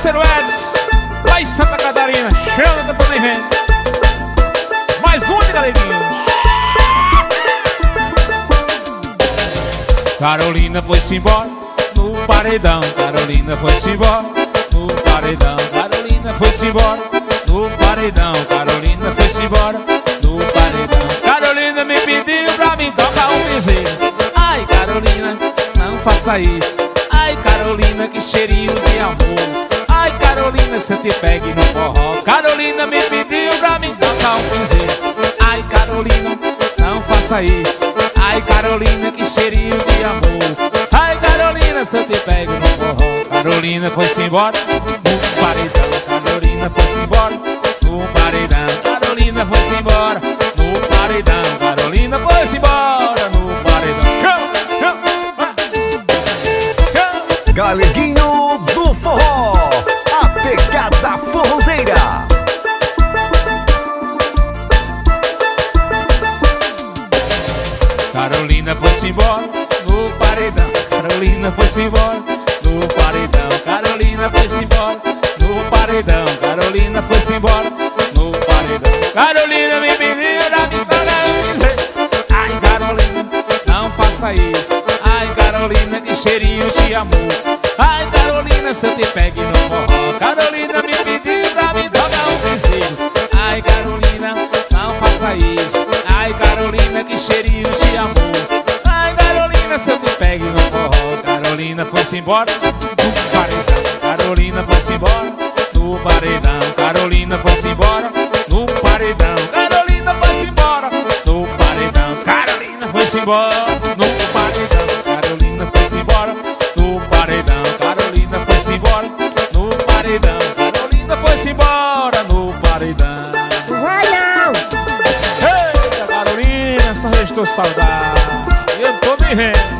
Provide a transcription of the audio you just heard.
parceiro Edson, lá em Santa Catarina. Chama que eu tô nem vendo. Mais um de galeguinho. Carolina foi-se embora no paredão. Carolina foi-se embora no paredão. Carolina foi-se embora no paredão. Carolina foi-se embora no paredão. Carolina me pediu pra mim tocar um piseiro. Ai, Carolina, não faça isso. Ai, Carolina, que cheirinho de amor. Ai, Carolina, se eu te pegue no forró. Carolina me pediu pra mim tocar um piseiro. Ai, Carolina, não faça isso. Ai, Carolina, que cheirinho de amor. Ai, Carolina, se eu te pego no forró. Carolina foi-se embora no paredão. Carolina foi-se embora no paredão. Carolina foi-se embora no paredão. Carolina foi-se embora no paredão. Galeguinho do Forró, a pegada forrozeira. Carolina foi-se embora no paredão. Carolina foi-se embora no paredão. Carolina foi-se embora no paredão. Carolina foi-se embora no paredão. Carolina me pediu pra me pagar um piseiro. Ai, Carolina, não faça isso. Ai, Carolina, que cheirinho de amor. Ai, Carolina, se eu te pegue no forró. Carolina me pediu pra me tocar um piseiro. Ai, Carolina, não faça isso. Ai, Carolina, que cheirinho de amor. Ai, Carolina, se eu te pegue no forró. Carolina foi-se embora no paredão. Carolina foi-se embora no paredão. Carolina foi-se embora no paredão. Carolina foi-se embora no paredão. Carolina foi-se embora no paredão. Carolina foi-se embora no paredão. Carolina foi-se embora no paredão. Carolina foi-se embora no paredão. Vai não! Eita, Carolina, só restou saudade. Eu tô me vendo.